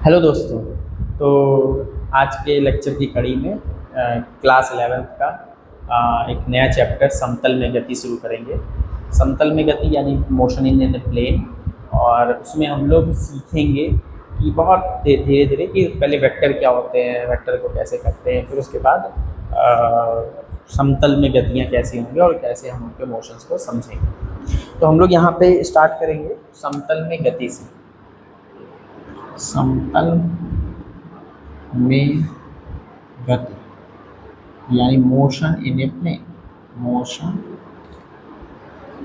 Hello दोस्तों। तो आज के लेक्चर की कड़ी में क्लास 11th का एक नया चैप्टर समतल में गति शुरू करेंगे। समतल में गति यानी मोशन इन एन प्लेन। और उसमें हम लोग सीखेंगे कि बहुत धीरे धीरे कि पहले वेक्टर क्या होते हैं, वेक्टर को कैसे करते हैं, फिर उसके बाद समतल में गतियाँ कैसी होंगी और कैसे हम उनके मोशंस को समझेंगे। तो हम लोग यहाँ पे स्टार्ट करेंगे समतल में गति से। समतल में गति यानी motion in a plane, motion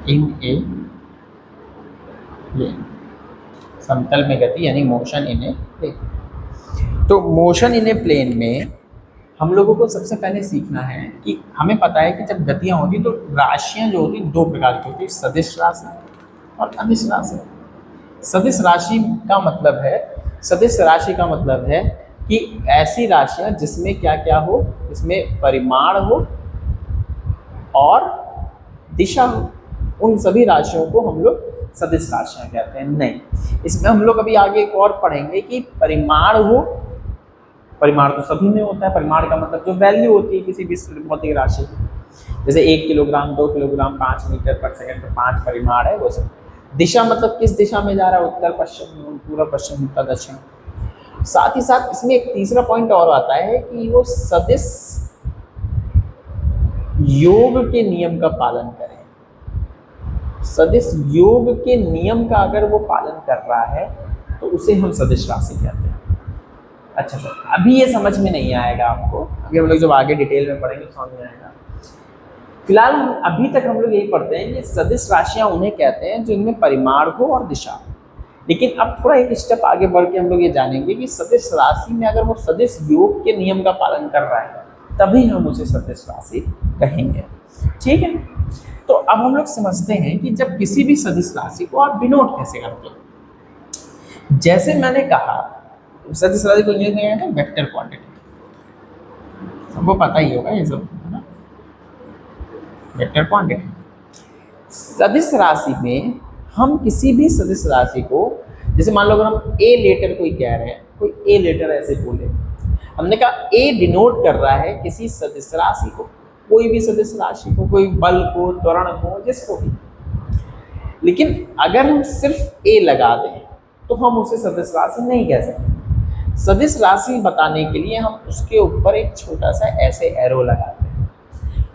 in a plane. समतल में गति यानी मोशन इन ए प्लेन। तो मोशन इन ए प्लेन में हम लोगों को सबसे पहले सीखना है कि हमें पता है कि जब गतियाँ होती तो राशियाँ जो होती दो प्रकार की होती, सदिश राशि और अदिश राशि। सदिश राशि का मतलब है, सदिश राशि का मतलब है कि ऐसी राशियां जिसमें क्या क्या हो, जिसमें परिमाण हो और दिशा हो, उन सभी राशियों को हम लोग सदिश राशियां कहते हैं। नहीं, इसमें हम लोग अभी आगे एक और पढ़ेंगे कि परिमाण हो। परिमाण तो सभी में होता है। परिमाण का मतलब जो वैल्यू होती है किसी भी भौतिक राशि की, जैसे 1 किलोग्राम, 2 किलोग्राम, 5 मीटर पर सेकंड, तो 5 परिमाण है वो सब। दिशा मतलब किस दिशा में जा रहा है, उत्तर पश्चिम, पूर्व पश्चिम, उत्तर दक्षिण। साथ ही साथ इसमें एक तीसरा पॉइंट और आता है कि वो सदिश योग के नियम का पालन करें। सदिश योग के नियम का अगर वो पालन कर रहा है तो उसे हम सदिश राशि कहते हैं। अच्छा सर, अभी ये समझ में नहीं आएगा आपको, अभी हम लोग जब आगे डिटेल में पढ़ेंगे समझ में आएगा। फिलहाल अभी तक हम लोग यही पढ़ते हैं कि सदिश राशियां उन्हें कहते हैं जिनमें परिमाण हो और दिशा हो। लेकिन अब थोड़ा एक स्टेप आगे बढ़ के हम लोग ये जानेंगे कि सदिश राशि में अगर वो सदिश योग के नियम का पालन कर रहा है तभी हम उसे सदिश राशि कहेंगे। ठीक है, तो अब हम लोग समझते हैं कि जब किसी भी सदिश राशि को आप डिनोट कैसे करते हैं। जैसे मैंने कहा, सदिश राशि को लिखा गया है वेक्टर क्वांटिटी, सबको पता ही होगा ये सब, है ना, वेक्टर क्वांटिटी। सदिश राशि में हम किसी भी सदिश राशि को, जैसे मान लो अगर हम ए लेटर कोई कह रहे हैं, कोई ए लेटर ऐसे बोले, हमने कहा ए डिनोट कर रहा है किसी सदिश राशि को, कोई भी सदिश राशि को, कोई बल को, त्वरण को, जिसको भी। लेकिन अगर हम सिर्फ ए लगा दें तो हम उसे सदिश राशि नहीं कह सकते। सदिश राशि बताने के लिए हम उसके ऊपर एक छोटा सा ऐसे एरो लगाते हैं।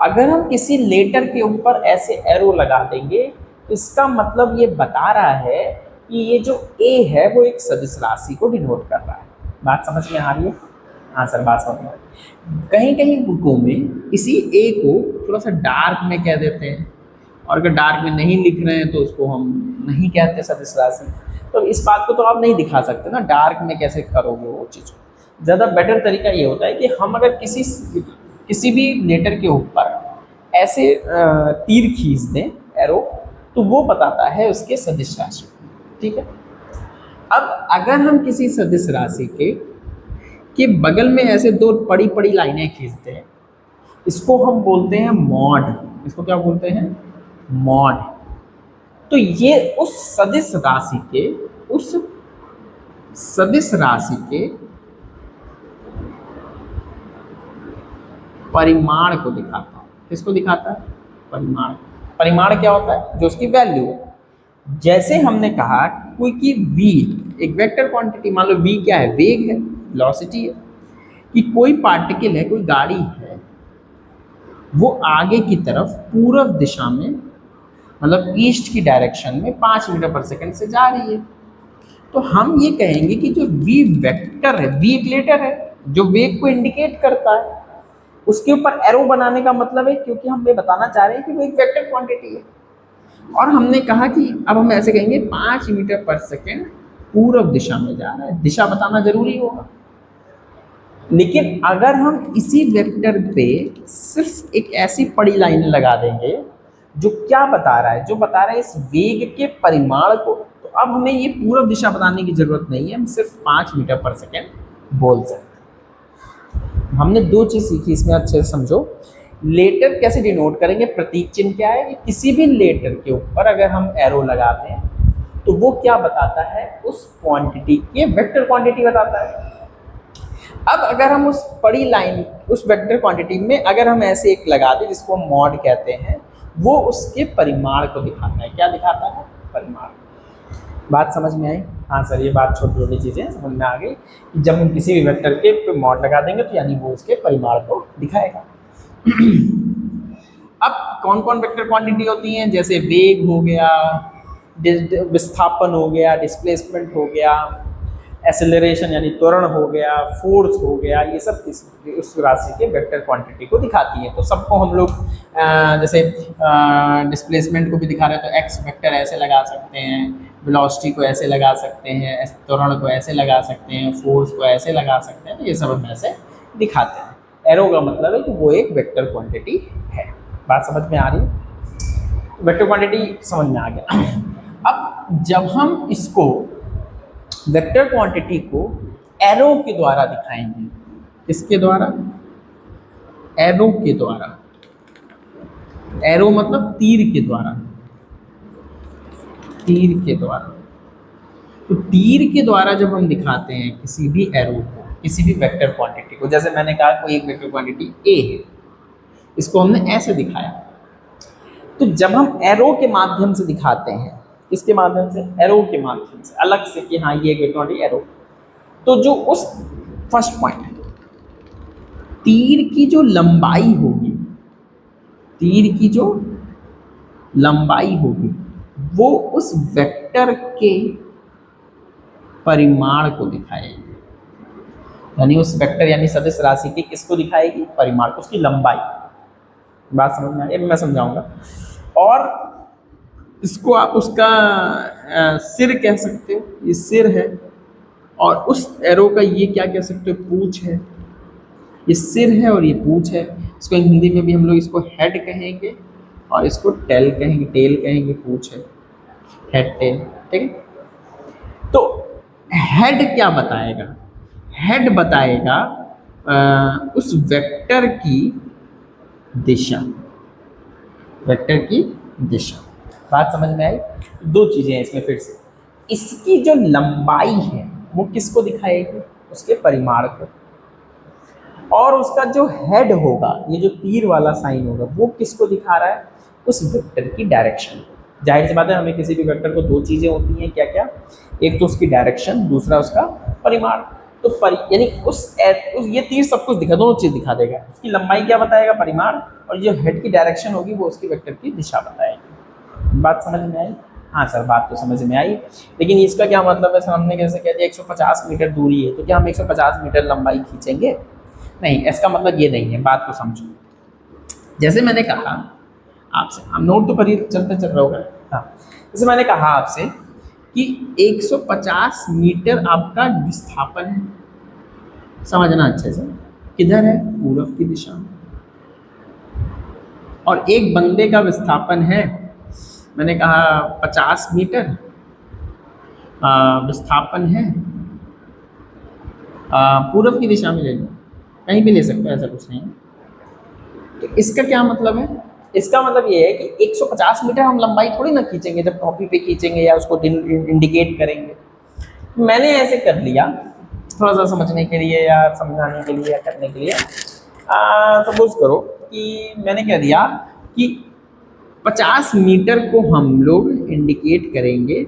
अगर हम किसी लेटर के ऊपर ऐसे एरो लगा देंगे तो इसका मतलब ये बता रहा है कि ये जो ए है वो एक सदिश राशि को डिनोट कर रहा है। बात समझ में आ रही है? हाँ सर, बात समझ में आ रही है। कहीं कहीं बुकों में इसी ए को थोड़ा सा डार्क में कह देते हैं, और अगर डार्क में नहीं लिख रहे हैं तो उसको हम नहीं कहते सदिश राशि। तो इस बात को तो आप नहीं दिखा सकते ना, डार्क में कैसे करोगे वो चीज़। ज़्यादा बेटर तरीका ये होता है कि हम अगर किसी भी लेटर के ऊपर ऐसे तीर खींच दें, एरो, तो वो बताता है उसके सदिश राशि। ठीक है, अब अगर हम किसी सदिश राशि के बगल में ऐसे दो बड़ी बड़ी लाइनें खींचते हैं, इसको हम बोलते हैं मॉड। इसको क्या बोलते हैं? मॉड। तो ये उस सदिश राशि के परिमाण को दिखाता है। किसको दिखाता है? परिमाण। परिमाण क्या होता है? जो उसकी वैल्यू है। जैसे हमने कहा कोई की v, एक वेक्टर क्वांटिटी, मान लो v क्या है? वेग है, वेलोसिटी है, कि कोई पार्टिकल है, कोई गाड़ी है, वो आगे की तरफ पूर्व दिशा में, मतलब ईस्ट की डायरेक्शन में 5 मीटर पर सेकंड से जा रही है। तो हम ये कहेंगे कि जो v वेक्टर है, v एक लेटर है जो वेग को इंडिकेट करता है, उसके ऊपर एरो बनाने का मतलब है क्योंकि हम ये बताना चाह रहे हैं कि वो एक वेक्टर क्वांटिटी है। और हमने कहा कि अब हम ऐसे कहेंगे 5 मीटर पर सेकंड पूर्व दिशा में जा रहा है, दिशा बताना जरूरी होगा। लेकिन अगर हम इसी वेक्टर पे सिर्फ एक ऐसी पड़ी लाइन लगा देंगे जो क्या बता रहा है? जो बता रहा है इस वेग के परिमाण को, तो अब हमें ये पूर्व दिशा बताने की जरूरत नहीं है, हम सिर्फ 5 मीटर पर सेकंड बोल सकते हैं। हमने दो चीज़ सीखी इसमें, अच्छे से समझो। लेटर कैसे डिनोट करेंगे, प्रतीक चिन्ह क्या है कि किसी भी लेटर के ऊपर अगर हम एरो लगाते हैं तो वो क्या बताता है, उस क्वांटिटी की वेक्टर क्वांटिटी बताता है। अब अगर हम उस बड़ी लाइन, उस वेक्टर क्वांटिटी में अगर हम ऐसे एक लगा दें जिसको हम मॉड कहते हैं, वो उसके परिमाण को दिखाता है। क्या दिखाता है? परिमाण। बात समझ में आई? हाँ सर, ये बात छोटी छोटी चीज़ें समझ में आ गई कि जब हम किसी भी वेक्टर के पे मॉड लगा देंगे तो यानी वो उसके परिमाण को दिखाएगा। अब कौन कौन वेक्टर क्वांटिटी होती हैं? जैसे वेग हो गया, विस्थापन हो गया, डिस्प्लेसमेंट हो गया, एक्सेलरेशन यानी त्वरण हो गया, फोर्स हो गया, ये सब उस राशि के वेक्टर क्वांटिटी को दिखाती है। तो सबको हम लोग जैसे डिस्प्लेसमेंट को भी दिखा रहे हैं तो एक्स वेक्टर ऐसे लगा सकते हैं, वेलोसिटी को ऐसे लगा सकते हैं, त्वरण को ऐसे लगा सकते हैं, फोर्स को ऐसे लगा सकते हैं। तो ये सब हम ऐसे दिखाते हैं। एरो का मतलब है कि वो एक वेक्टर क्वांटिटी है। बात समझ में आ रही है? वेक्टर क्वांटिटी समझ में आ गया। अब जब हम इसको वेक्टर क्वांटिटी को एरो के द्वारा दिखाएंगे, किसके द्वारा? एरो के द्वारा। एरो मतलब तीर के द्वारा, तीर के द्वारा। तो तीर के द्वारा जब हम दिखाते हैं किसी भी एरो को, किसी भी वेक्टर क्वांटिटी को, जैसे मैंने कहा कोई एक वेक्टर क्वांटिटी ए है, इसको हमने ऐसे दिखाया। तो जब हम एरो के माध्यम से दिखाते हैं, किसके माध्यम से? एरो के माध्यम से, अलग से कि हाँ ये वेक्टर क्वांटिटी एरो, तो जो उस फर्स्ट पॉइंट है, तीर की जो लंबाई होगी, तीर की जो लंबाई होगी वो उस वेक्टर के परिमाण को दिखाएगी। यानी उस वेक्टर यानी सदिश राशि के किसको दिखाएगी? परिमाण को, उसकी लंबाई। बात समझ में आ रही है? मैं समझाऊंगा। और इसको आप उसका सिर कह सकते हो, ये सिर है। और उस एरो का ये क्या कह सकते हो? पूंछ है। ये सिर है और ये पूंछ है। इसको हिंदी में भी हम लोग इसको हेड कहेंगे और इसको टेल कहेंगे, टेल कहेंगे, पूंछ है, हेड टेल। ठीक है। तो हेड क्या बताएगा? हेड बताएगा उस वेक्टर की दिशा, वेक्टर की दिशा। बात समझ में आई? दो चीजें हैं इसमें फिर से। इसकी जो लंबाई है वो किसको दिखाएगी? उसके परिमाण को। और उसका जो हेड होगा, ये जो तीर वाला साइन होगा, वो किसको दिखा रहा है? उस वेक्टर की डायरेक्शन। जाहिर सी बात है, हमें किसी भी वेक्टर को दो चीजें होती हैं, क्या क्या? एक तो उसकी डायरेक्शन, दूसरा उसका परिमाण। तो यानी उस ये तीर सब कुछ दिखा, दोनों चीज दिखा देगा। उसकी लंबाई क्या बताएगा? परिमाण। और जो हेड की डायरेक्शन होगी वो उसकी वेक्टर की दिशा बताएगी। बात समझ में आई? हाँ सर, बात तो समझ में आई, लेकिन इसका क्या मतलब है? सर हमने कैसे कह दिया 150 मीटर दूरी है, तो क्या हम 150 मीटर लंबाई खींचेंगे? नहीं, इसका मतलब ये नहीं है। बात को समझो। जैसे मैंने कहा आपसे, हम नोट तो करिए, चलते चल रहा होगा। हाँ, जैसे मैंने कहा आपसे कि 150 मीटर आपका विस्थापन है। समझना अच्छे से, किधर है? पूरब की दिशा में। और एक बंदे का विस्थापन है, मैंने कहा 50 मीटर विस्थापन है। पूरब की दिशा में ले लो, कहीं भी ले सकते हो, ऐसा कुछ नहीं है। तो इसका क्या मतलब है? इसका मतलब ये है कि 150 मीटर हम लंबाई थोड़ी ना खींचेंगे जब कॉपी पे खींचेंगे या उसको इंडिकेट करेंगे। मैंने ऐसे कर लिया थोड़ा सा समझने के लिए या समझाने के लिए या करने के लिए। सपोज करो कि मैंने कह दिया कि 50 मीटर को हम लोग इंडिकेट करेंगे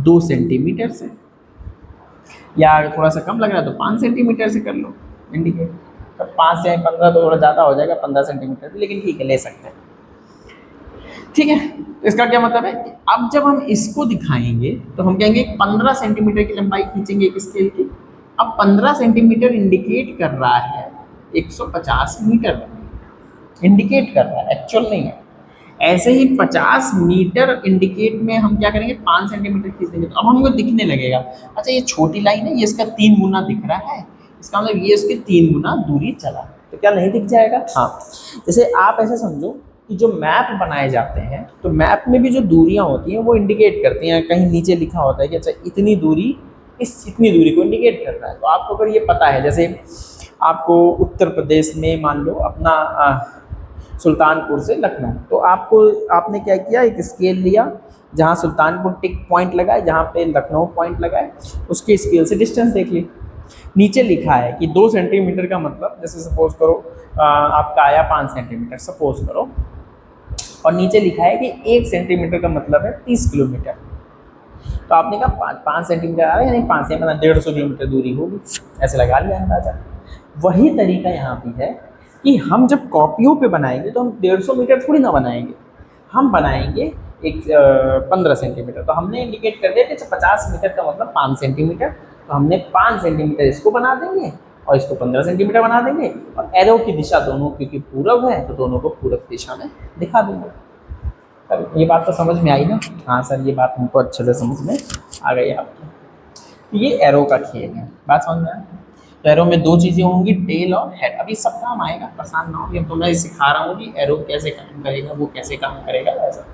2 सेंटीमीटर से, या अगर थोड़ा सा कम लग रहा है तो 5 सेंटीमीटर से कर लो इंडिकेट। तो 5 से 15 तो थोड़ा ज़्यादा हो जाएगा, 15 सेंटीमीटर भी, लेकिन ठीक है, ले सकते हैं। ठीक है, तो इसका क्या मतलब है कि अब जब हम इसको दिखाएंगे तो हम कहेंगे 15 सेंटीमीटर की लंबाई खींचेंगे एक स्केल की। अब 15 सेंटीमीटर इंडिकेट कर रहा है 150 मीटर, इंडिकेट कर रहा है, एक्चुअल नहीं है। ऐसे ही 50 मीटर इंडिकेट में हम क्या करेंगे? 5 सेंटीमीटर खींच देंगे, तो अब हमको दिखने लगेगा, अच्छा ये छोटी लाइन है, ये इसका 3 गुना दिख रहा है, इसका मतलब ये उसके 3 गुना दूरी चला, तो क्या नहीं दिख जाएगा? हाँ। जैसे आप ऐसे समझो कि जो मैप बनाए जाते हैं, तो मैप में भी जो दूरियां होती हैं वो इंडिकेट करती हैं। कहीं नीचे लिखा होता है कि अच्छा इतनी दूरी, इतनी दूरी को इंडिकेट कर रहा है। तो आपको अगर ये पता है, जैसे आपको उत्तर प्रदेश में मान लो अपना सुल्तानपुर से लखनऊ, तो आपने क्या किया? एक स्केल लिया जहाँ सुल्तानपुर टिक पॉइंट लगा है, जहाँ पे लखनऊ पॉइंट लगा है, उसके स्केल से डिस्टेंस देख ली। नीचे लिखा है कि 2 सेंटीमीटर का मतलब, जैसे सपोज करो आपका आया 5 सेंटीमीटर सपोज करो, और नीचे लिखा है कि 1 सेंटीमीटर का मतलब है 30 किलोमीटर। तो आपने कहा 5 सेंटीमीटर आ रहा है, यानी 5 से मतलब 150 किलोमीटर दूरी होगी, ऐसे लगा लिया अंदाजा। वही तरीका यहाँ भी है कि हम जब कॉपियों पे बनाएंगे तो हम 150 मीटर थोड़ी ना बनाएंगे, हम बनाएंगे एक 15 सेंटीमीटर। तो हमने इंडिकेट कर दिया कि 50 मीटर का मतलब 5 सेंटीमीटर, तो हमने 5 सेंटीमीटर इसको बना देंगे और इसको 15 सेंटीमीटर बना देंगे, और एरो की दिशा दोनों क्योंकि पूरब है तो दोनों को पूरब दिशा में दिखा देंगे। सर ये बात तो समझ में आई ना? हाँ सर, ये बात हमको अच्छे से समझ में आ गई आपकी। ये एरो का खेल है, बात समझ में आया? तो एरो में 2 चीज़ें होंगी, टेल और हेड। अभी सब काम आएगा, परेशान ना हो, तो मैं सिखा रहा हूँ कि एरो कैसे काम करेगा, वो कैसे काम करेगा, ऐसा।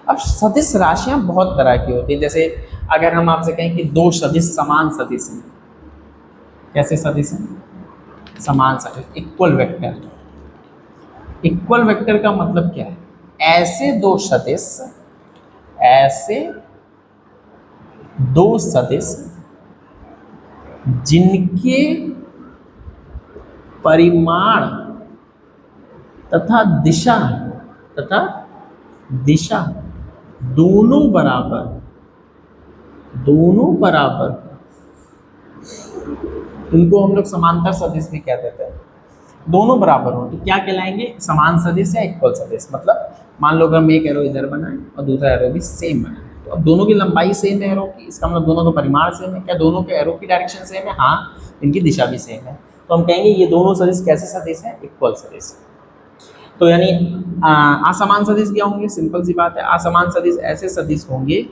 अब सदिश राशियाँ बहुत तरह की होती हैं। जैसे अगर हम आपसे कहें कि 2 सदिश समान सदिश हैं, कैसे सदिश हैं? समान सदिश, इक्वल वेक्टर। इक्वल वेक्टर का मतलब क्या है? ऐसे 2 सदिश, ऐसे 2 सदिश जिनके परिमाण तथा दिशा दोनों बराबर, इनको हम लोग समांतर सदिश भी कह देते हैं। दोनों बराबर हो तो क्या कहलाएंगे? समान सदिश या इक्वल सदिश। मतलब मान लो अगर हम एक एरो इधर बनाए और दूसरा एरो भी सेम बनाए, तो अब दोनों की लंबाई सेम है एरो की, इसका मतलब दोनों का परिमाण सेम है। क्या दोनों के एरो की डायरेक्शन सेम है? हाँ, इनकी दिशा भी सेम है। तो हम कहेंगे ये दोनों सदिश कैसे सदिश हैं? इक्वल सदिश। तो यानी असमान सदिश क्या होंगे? सिंपल सी बात है, असमान सदिश ऐसे सदिश होंगे,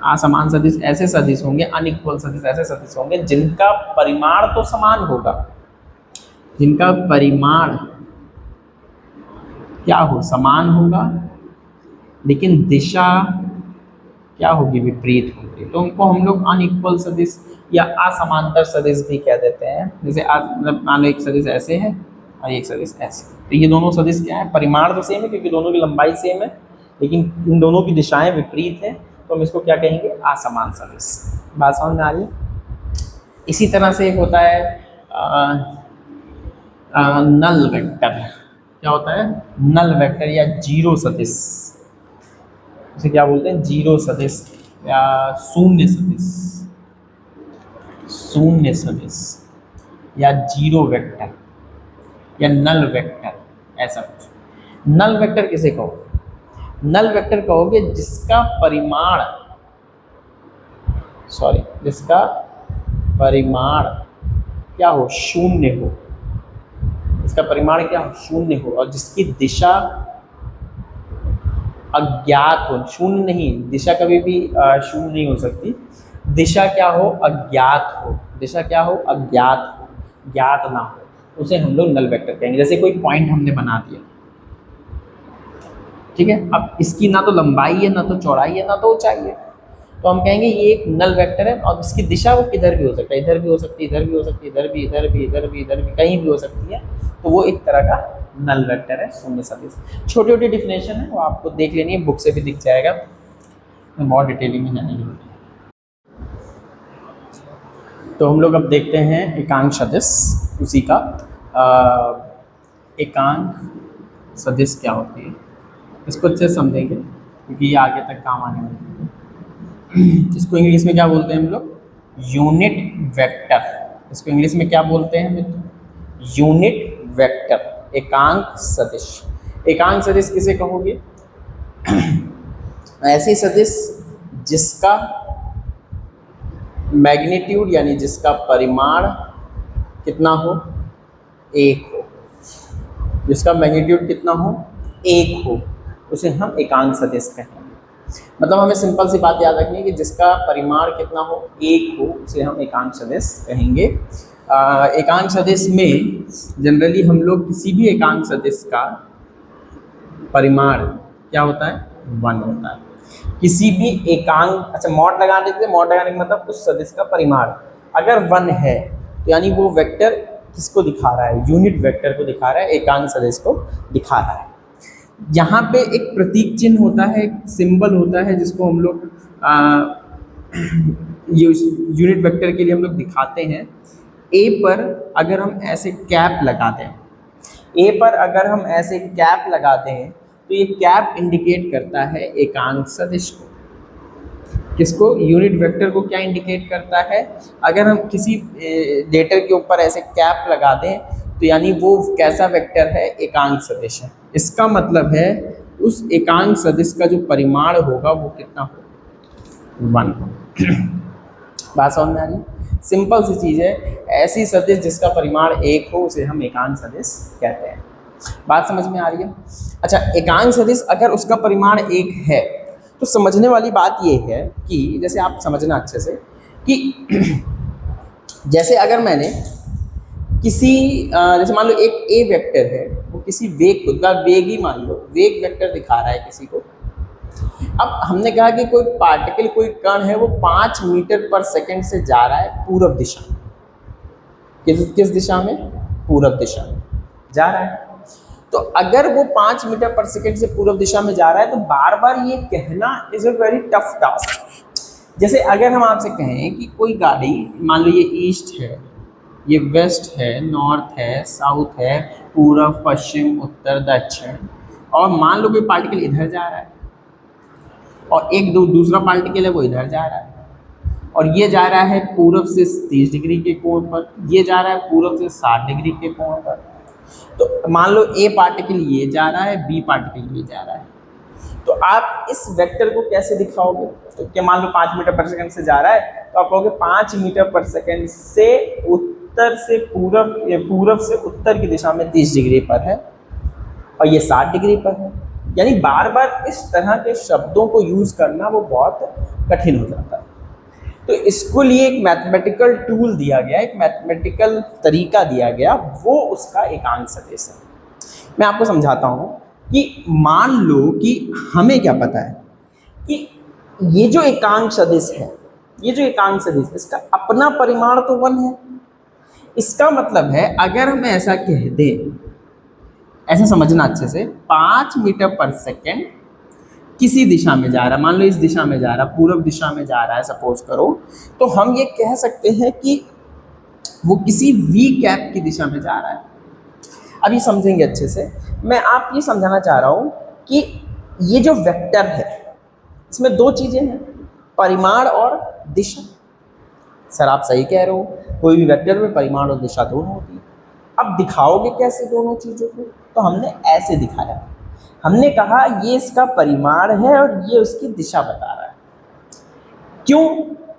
असमान सदिश ऐसे सदिश होंगे, अनइक्वल सदिश ऐसे सदिश होंगे जिनका परिमाण तो समान होगा, जिनका परिमाण क्या हो? समान होगा, लेकिन दिशा क्या होगी? विपरीत होगी। तो उनको हम लोग अनइक्वल सदिश या असमांतर सदिश भी कह देते हैं। जैसे मतलब मान लो एक सदिश ऐसे है और एक सदिश ऐसे, तो ये दोनों सदिश क्या है? परिमाण तो सेम है क्योंकि दोनों की लंबाई सेम है, लेकिन इन दोनों की दिशाएं विपरीत हैं, तो हम इसको क्या कहेंगे? असमान सदिश। बात समझ में आ रही है? इसी तरह से एक होता है नल वेक्टर। क्या होता है? नल वेक्टर या जीरो सदिश, इसे क्या बोलते हैं? जीरो सदिश या शून्य सदिश, शून्य सदिश या जीरो वेक्टर या नल वेक्टर, ऐसा कुछ। नल वेक्टर किसे कहोगे? नल वेक्टर कहोगे जिसका परिमाण क्या हो? शून्य हो। इसका परिमाण क्या हो? शून्य हो, और जिसकी दिशा अज्ञात हो। शून्य नहीं, दिशा कभी भी शून्य नहीं हो सकती। दिशा क्या हो? अज्ञात हो। दिशा क्या हो? अज्ञात हो, ज्ञात ना हो, उसे हम लोग नल वेक्टर कहेंगे। जैसे कोई पॉइंट हमने बना दिया, ठीक है, अब इसकी ना तो लंबाई है, ना तो चौड़ाई है, ना तो ऊंचाई है, तो हम कहेंगे ये एक नल वेक्टर है। और इसकी दिशा वो किधर भी हो सकता है, इधर भी हो सकती है, इधर भी हो सकती है, इधर भी, इधर भी, इधर भी, इधर भी, कहीं भी हो सकती है। तो वो एक तरह का नल वेक्टर है, शून्य सदिश। छोटी छोटी डिफिनेशन है, वो आपको देख लेनी है, बुक से भी दिख जाएगा, बहुत डिटेलिंग में जाने की जरूरत है। तो हम लोग अब देखते हैं एकांक सदिश, उसी का एकांक सदिश क्या होती है, इसको अच्छे से समझेंगे क्योंकि ये आगे तक काम आने वाली है। इसको इंग्लिश में क्या बोलते हैं हम लोग? Unit vector. इसको इंग्लिश में क्या बोलते हैं मित्र? यूनिट वेक्टर, एकांक सदिश। एकांक सदिश किसे कहोगे? ऐसी सदिश जिसका मैग्नीट्यूड यानी जिसका परिमाण कितना हो? 1 हो। जिसका मैग्नीट्यूड कितना हो? 1 हो, उसे हम एकांक सदिश कहेंगे। मतलब हमें सिंपल सी बात याद रखनी है कि जिसका परिमाण कितना हो? 1 हो, उसे हम एकांक सदिश कहेंगे। एकांक सदिश में जनरली हम लोग किसी भी एकांक सदिश का परिमाण क्या होता है? 1 होता है। किसी भी एकांक, अच्छा मॉड लगा देते हैं, मॉड लगाने का मतलब उस सदिश का परिमाण अगर 1 है तो यानी वो वेक्टर किसको दिखा रहा है? यूनिट वेक्टर को दिखा रहा है, एकांक सदिश को दिखा रहा है। यहाँ पे एक प्रतीक चिन्ह होता है, एक सिंबल होता है जिसको हम लोग यूनिट वेक्टर के लिए हम लोग दिखाते हैं। ए पर अगर हम ऐसे कैप लगा दें, ए पर अगर हम ऐसे कैप लगा दें तो ये कैप इंडिकेट करता है एकांक सदिश को। किसको? यूनिट वेक्टर को। क्या इंडिकेट करता है? अगर हम किसी लेटर के ऊपर ऐसे कैप लगा दें तो यानी वो कैसा वेक्टर है? एकांक सदिश है। इसका मतलब है उस एकांक सदिश का जो परिमाण होगा वो कितना होगा? 1। बात समझ में आ रही? सिंपल सी चीज़ है। ऐसी सदिश जिसका परिमाण 1 हो उसे हम एकांक सदिश कहते हैं। बात समझ में आ रही है? अच्छा, एकांक सदिश अगर उसका परिमाण 1 है तो समझने वाली बात ये है कि जैसे आप समझना अच्छे से कि जैसे अगर मैंने किसी जैसे मान लो एक ए वेक्टर है, वो किसी वेग को, वेग ही मान लो, वेग वेक्टर दिखा रहा है किसी को। अब हमने कहा कि कोई पार्टिकल, कोई कण है, वो 5 मीटर पर सेकंड से जा रहा है पूर्व दिशा में। किस दिशा में? पूर्व दिशा में जा रहा है। तो अगर वो 5 मीटर पर सेकंड से पूर्व दिशा में जा रहा है तो बार बार ये कहना is a very tough task. जैसे अगर हम आपसे कहें कि कोई गाड़ी, मान लो ये ईस्ट है, ये वेस्ट है, नॉर्थ है, साउथ है, पूर्व, पश्चिम, उत्तर, दक्षिण, और मान लो कोई पार्टिकल इधर जा रहा है और एक दूसरा पार्टिकल है वो इधर जा रहा है, और ये जा रहा है पूर्व से 30 डिग्री के कोण पर, ये जा रहा है पूर्व से 60 डिग्री के कोण पर। तो मान लो ए पार्टिकल ये जा रहा है, बी पार्टिकल ये जा रहा है, तो आप इस वेक्टर को कैसे दिखाओगे? तो क्या मान लो 5 मीटर पर सेकंड से जा रहा है तो आप कहोगे 5 मीटर पर सेकंड से उत्तर से पूर्व, पूर्व से उत्तर की दिशा में 30 डिग्री पर है और ये 60 डिग्री पर है। यानी बार बार इस तरह के शब्दों को यूज करना वो बहुत कठिन हो जाता है। तो इसको लिए एक मैथमेटिकल टूल दिया गया, एक मैथमेटिकल तरीका दिया गया, वो उसका एकांक सदिश है। मैं आपको समझाता हूँ कि मान लो कि हमें क्या पता है कि ये जो एकांक सदिश है, ये जो एकांक सदिश, इसका अपना परिमाण तो 1 है। इसका मतलब है अगर हम ऐसा कह दें, ऐसा समझना अच्छे से, 5 मीटर पर सेकेंड किसी दिशा में जा रहा है, मान लो इस दिशा में जा रहा है, पूर्व दिशा में जा रहा है सपोज करो, तो हम ये कह सकते हैं कि वो किसी वी कैप की दिशा में जा रहा है। अभी समझेंगे अच्छे से। मैं आप ये समझाना चाह रहा हूँ कि ये जो वेक्टर है इसमें 2 चीज़ें हैं, परिमाण और दिशा। सर आप सही कह रहे हो, कोई भी वेक्टर में परिमाण और दिशा दोनों होती है। अब दिखाओगे कैसे दोनों चीज़ों को? तो हमने ऐसे दिखाया, हमने कहा ये इसका परिमाण है और ये उसकी दिशा बता रहा है। क्यों?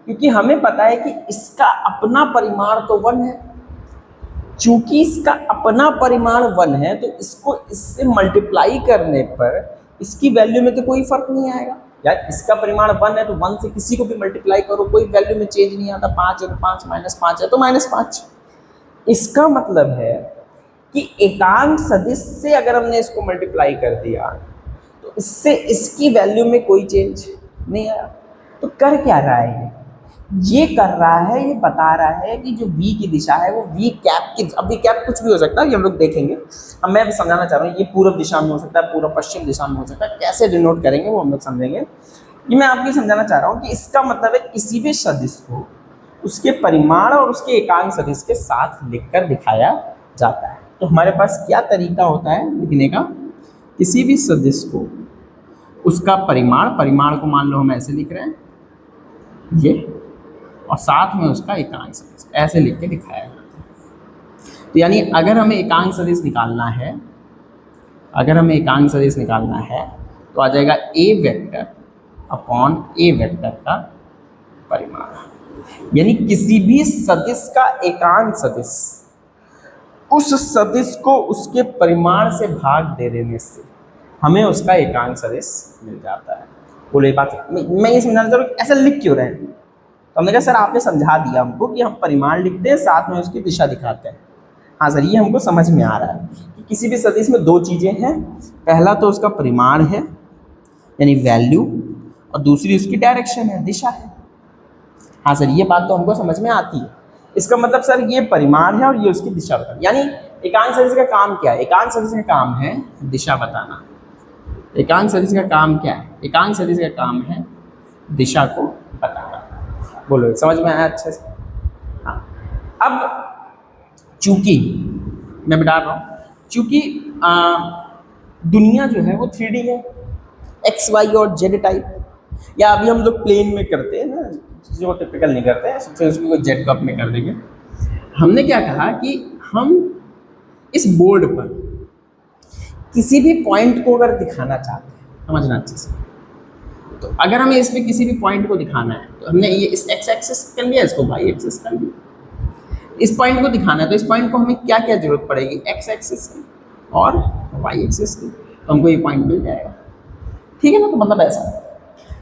क्योंकि हमें पता है कि इसका अपना परिमाण तो 1 है। चूंकि इसका अपना परिमाण 1 है तो इसको इससे मल्टीप्लाई करने पर इसकी वैल्यू में तो कोई फर्क नहीं आएगा। यार इसका परिमाण 1 है तो 1 से किसी को भी मल्टीप्लाई करो, कोई वैल्यू में चेंज नहीं आता। 5 है तो 5, -5 है तो -5। इसका मतलब है कि एकांक सदिश से अगर हमने इसको मल्टीप्लाई कर दिया तो इससे इसकी वैल्यू में कोई चेंज नहीं आया। तो कर क्या रहा है ये कर रहा है, ये बता रहा है कि जो v की दिशा है वो v कैप की, अब v कैप कुछ भी हो सकता है, ये हम लोग देखेंगे। अब मैं भी समझाना चाह रहा हूँ, ये पूर्व दिशा में हो सकता है, पूर्व पश्चिम दिशा में हो सकता है, कैसे डिनोट करेंगे वो हम लोग समझेंगे। ये मैं आपको समझाना चाह रहा हूँ कि इसका मतलब है किसी भी सदिश को उसके परिमाण और उसके एकांक सदिश के साथ लिखकर दिखाया जाता है। तो हमारे पास क्या तरीका होता है लिखने का? किसी भी सदिश को उसका परिमाण को मान लो हम ऐसे लिख रहे हैं, ये, और साथ में उसका एकांक सदिश ऐसे लिख के दिखाया जाता है। तो यानी अगर हमें एकांक सदिश निकालना है, अगर हमें एकांक सदिश निकालना है तो आ जाएगा ए वेक्टर अपॉन ए वेक्टर का परिमाण। यानी किसी भी सदिश का एकांक सदिश उस सदिश को उसके परिमाण से भाग दे देने से हमें उसका एकांक सदिश मिल जाता है। बोलो ये बात मैं ये समझाना चाह रहा हूँ ऐसा लिख क्यों रहे हैं? तो हमने कहा सर आपने समझा दिया हमको कि हम परिमाण लिखते हैं साथ में उसकी दिशा दिखाते हैं। हाँ सर ये हमको समझ में आ रहा है कि किसी भी सदिश में 2 चीज़ें हैं, पहला तो उसका परिमाण है यानी वैल्यू, और दूसरी उसकी डायरेक्शन है, दिशा है। हाँ सर ये बात तो हमको समझ में आती है। इसका मतलब सर ये परिमाण है और ये उसकी दिशा बताना, यानी एकांक सदिश का काम क्या है? एकांक सदिश का काम है दिशा बताना। एकांक सदिश का काम क्या है? एकांक सदिश का काम है दिशा को बताना। बोलो समझ में आया अच्छे से? हाँ। अब चूंकि मैं बता रहा हूँ, चूंकि दुनिया जो है वो 3D है, एक्स वाई और जेड टाइप, या अभी हम लोग प्लेन में करते हैं ना, जो टिपिकल नहीं करते हैं, फिर उसको जेड कप में कर देंगे। हमने क्या कहा कि हम इस बोर्ड पर किसी भी पॉइंट को अगर दिखाना चाहते हैं, समझना अच्छे से, तो अगर हमें इसमें किसी भी पॉइंट को दिखाना है तो हमने ये इस एक्स एक्सिस कर लिया, इसको वाई एक्सिस कर लिया। इस पॉइंट को दिखाना है तो इस पॉइंट को हमें क्या क्या जरूरत पड़ेगी? एक्स एक्सिस की और वाई एक्सिस की, तो हमको ये पॉइंट मिल जाएगा। ठीक है ना? तो मतलब ऐसा है।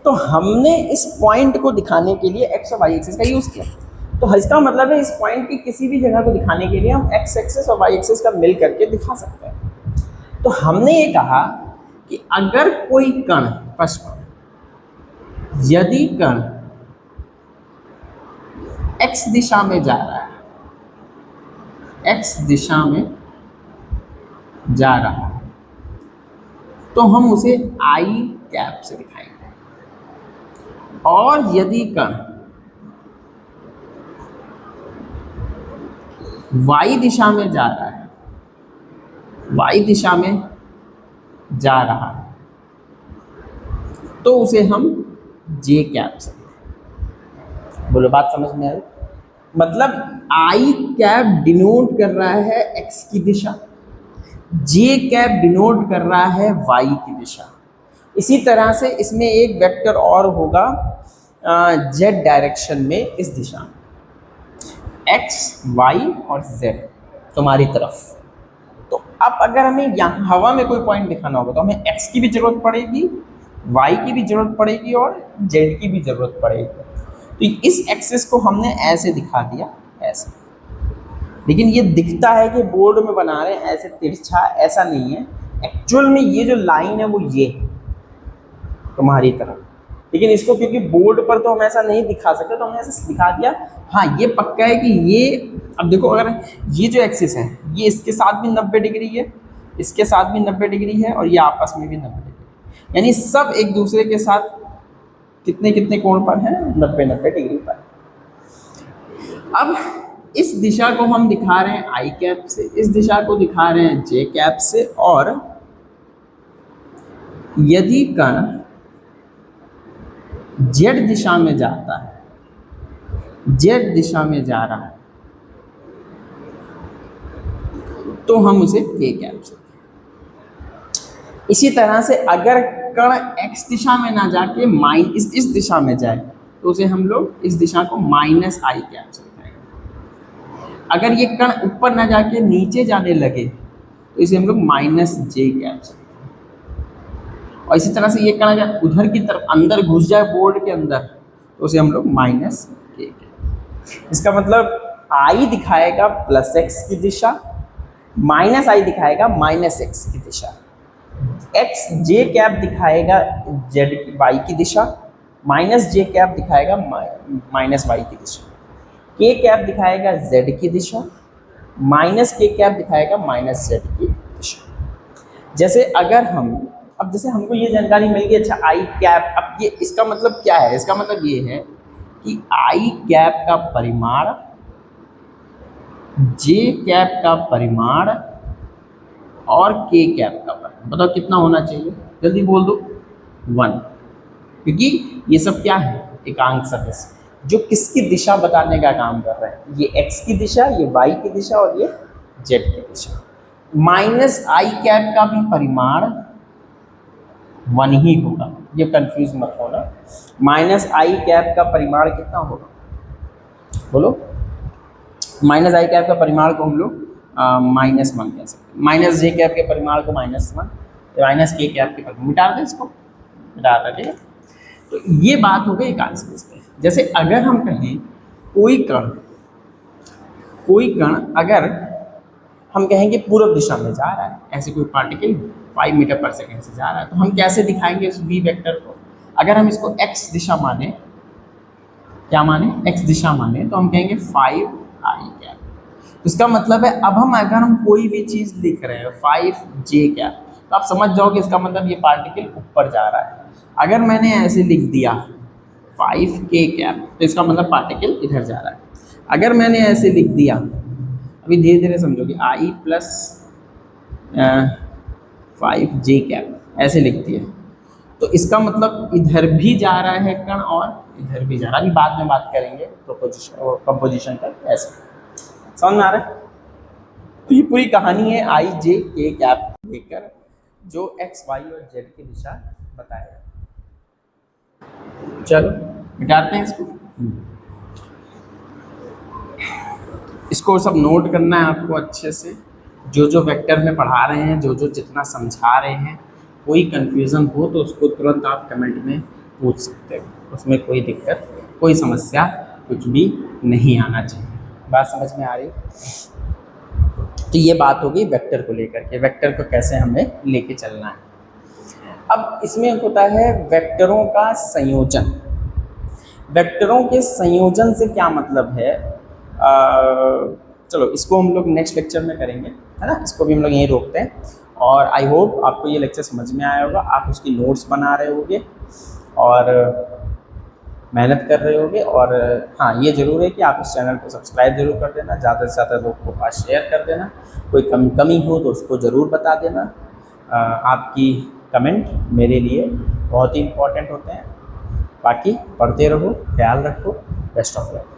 तो हमने इस पॉइंट को दिखाने के लिए एक्स और वाई एक्सिस का यूज़ किया। तो इसका मतलब है इस पॉइंट की किसी भी जगह को दिखाने के लिए हम एक्स एक्सिस और वाई एक्सिस का मिल करके दिखा सकते हैं। तो हमने ये कहा कि अगर कोई कण, फर्स्ट पॉइंट, यदि कण एक्स दिशा में जा रहा है, एक्स दिशा में जा रहा है, तो हम उसे आई कैप से दिखाएंगे। और यदि कण वाई दिशा में जा रहा है, वाई दिशा में जा रहा है, तो उसे हम जे कैप से दिखाएंगे। बोलो बात समझ में आई? मतलब आई कैप डिनोट कर रहा है एक्स की दिशा, जे कैप डिनोट कर रहा है वाई की दिशा। इसी तरह से इसमें एक वेक्टर और होगा जेड डायरेक्शन में, इस दिशा में, एक्स वाई और जेड तुम्हारी तरफ। तो अब अगर हमें यहाँ हवा में कोई पॉइंट दिखाना होगा तो हमें एक्स की भी जरूरत पड़ेगी, वाई की भी जरूरत पड़ेगी और जेड की भी जरूरत पड़ेगी। तो इस एक्सिस को हमने ऐसे दिखा दिया, ऐसे। लेकिन ये दिखता है कि बोर्ड में बना रहे हैं ऐसे तिरछा, ऐसा नहीं है। एक्चुअल में ये जो लाइन है वो ये है तुम्हारी तरफ, लेकिन इसको क्योंकि बोर्ड पर तो हम ऐसा नहीं दिखा सकते तो हमने ऐसे दिखा दिया। हाँ, ये पक्का है कि ये, अब देखो, अगर ये जो एक्सिस है ये इसके साथ भी 90 डिग्री है, इसके साथ भी 90 डिग्री है और ये आपस में भी 90 डिग्री, यानी सब एक दूसरे के साथ कितने कितने कोण पर हैं? 90-90 डिग्री पर। अब इस दिशा को हम दिखा रहे हैं आई कैप से, इस दिशा को दिखा रहे हैं जे कैप से, और यदि कण जेड दिशा में जाता है, जेड दिशा में जा रहा है, तो हम उसे के कैप से। इसी तरह से अगर कण एक्स दिशा में ना जाके इस दिशा में जाए तो उसे हम लोग इस दिशा को माइनस आई कैप से दिखाएंगे। अगर ये कण ऊपर ना जाके नीचे जाने लगे तो इसे हम लोग माइनस जे कैप से दिखाएंगे। और इसी तरह से ये कण अगर उधर की तरफ अंदर घुस जाए बोर्ड के अंदर तो उसे हम लोग माइनस के कैप। इसका मतलब आई दिखाएगा प्लस एक्स की दिशा, माइनस आई दिखाएगा माइनस एक्स की दिशा, एक्स जे कैप दिखाएगा जेड की वाई की दिशा, माइनस जे कैप दिखाएगा माइनस वाई की दिशा, के कैप दिखाएगा जेड की दिशा, माइनस के कैप दिखाएगा माइनस जेड की दिशा। जैसे अगर हम, अब जैसे हमको ये जानकारी मिल गई, अच्छा आई कैप, अब ये इसका मतलब क्या है? इसका मतलब ये है कि आई कैप का परिमाण जे कैप का परिमाण और के कैप का परिमाण, बताओ कितना होना चाहिए? जल्दी बोल दो। 1, क्योंकि ये सब क्या है? एकांक सदिश जो किसकी दिशा बताने का काम कर रहे हैं। ये एक्स की दिशा, ये वाई की दिशा और ये जेड की दिशा। माइनस आई कैप का भी परिमाण 1 ही होगा, ये कंफ्यूज मत होना। माइनस आई कैप का परिमाण कितना होगा? बोलो। माइनस आई कैप का परिमाण को हम लोग -1 कह सकते हैं, माइनस जे कैप के परिमाण को -1, माइनस के कैप के परिमाण, मिटा दें इसको, मिटा दें। ठीक है, तो ये बात हो गई एकांक सदिश पे। जैसे अगर हम कहें कोई कण अगर हम कहेंगे पूर्व दिशा में जा रहा है, ऐसे कोई पार्टिकल 5 मीटर पर सेकेंड से जा रहा है, तो हम कैसे दिखाएंगे उस वी वेक्टर को? अगर हम इसको एक्स दिशा माने, क्या माने? एक्स दिशा माने, तो हम कहेंगे 5 आई कैप। इसका मतलब है अब अगर हम कोई भी चीज़ लिख रहे हैं 5 जे कैप, तो आप समझ जाओ कि इसका मतलब ये पार्टिकल ऊपर जा रहा है। अगर मैंने ऐसे लिख दिया 5k कैप तो इसका मतलब पार्टिकल इधर जा रहा है। अगर मैंने ऐसे लिख दिया, अभी धीरे धीरे समझोगे, I प्लस 5j कैप ऐसे लिख दिया तो इसका मतलब इधर भी जा रहा है कण और इधर भी जा रहा है। अभी बाद में बात करेंगे प्रोपोजिशन और कंपोजिशन का, ऐसे समझ में आ रहा है। तो ये पूरी कहानी है I J K कैप लेकर जो x y और z की दिशा बताएगा। चलो मिटाते हैं इसको। इसको सब नोट करना है आपको अच्छे से, जो जो वेक्टर में पढ़ा रहे हैं, जो जो जितना समझा रहे हैं। कोई कन्फ्यूज़न हो तो उसको तुरंत आप कमेंट में पूछ सकते हो, उसमें कोई दिक्कत, कोई समस्या कुछ भी नहीं आना चाहिए। बात समझ में आ रही? तो ये बात होगी वेक्टर को लेकर के, वेक्टर को कैसे हमें लेके चलना है। अब इसमें होता है वेक्टरों का संयोजन। वेक्टरों के संयोजन से क्या मतलब है, चलो इसको हम लोग नेक्स्ट लेक्चर में करेंगे, है ना। इसको भी हम लोग यहीं रोकते हैं और आई होप आपको ये लेक्चर समझ में आया होगा। आप उसकी नोट्स बना रहे होगे और मेहनत कर रहे होगे। और हाँ, ये ज़रूर है कि आप इस चैनल को सब्सक्राइब जरूर कर देना, ज़्यादा से ज़्यादा लोग को पास शेयर कर देना। कोई कमी हो तो उसको ज़रूर बता देना। आपकी कमेंट मेरे लिए बहुत ही इम्पोर्टेंट होते हैं। बाकी पढ़ते रहो, ख्याल रखो, बेस्ट ऑफ लक।